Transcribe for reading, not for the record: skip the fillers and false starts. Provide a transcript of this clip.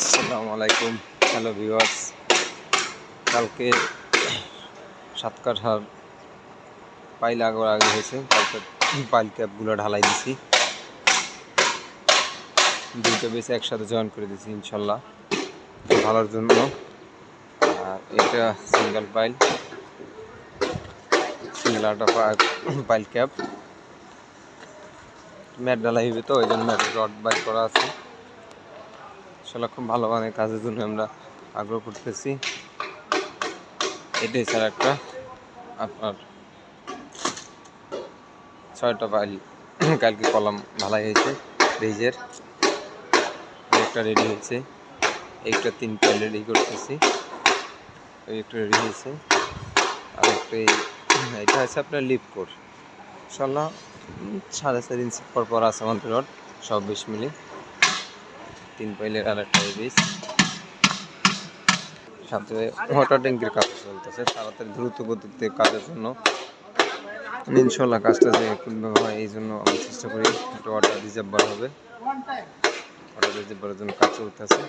আসসালামু আলাইকুম, hello viewers. কালকে 7 কাঠার পাইল আগর আগে হয়েছে। কালকে পাইল ক্যাপগুলো ঢালাই দিছি, দুইটা বেশি একসাথে জয়েন করে দিছি ইনশাল্লাহ ভালোর জন্য। আর এটা সিঙ্গেল পাইল, সিঙ্গেল আটা পাইল ক্যাপ। ম্যাট ঢালাই হবে তো, ওই জন্য ম্যাটের রড বাইর করা আছে। ইনশাল্লাহ খুব ভালো মানের কাজের জন্য আমরা আগ্রহ করতেছি। এটাই স্যার একটা আপনার 6টা পাইল কালকে কলাম ঢালাই হয়েছে রেজের। একটা রেডি হয়েছে, একটা 3 পাইল রেডি করতেছি, ওই একটা রেডি হয়েছে। আর একটা এটা আছে আপনার লিপ কোর। ইনশাল্লাহ 4.5 ইঞ্চি পর আছে আমাদের রড, সব 20 মিলি। 3 পাইলের আর একটা বেস, সাথে ওয়াটার ট্যাঙ্কির কাজ চলতেছে তাড়াতাড়ি দ্রুত গতিতে কাজের জন্য। ইনশাল্লাহ কাজটা যে কোনভাবে হয় এই জন্য আমি চেষ্টা করি। একটা ওয়াটার রিজার্ভার হবে, ওয়াটার রিজার্ভারের জন্য কাজ চলতেছে।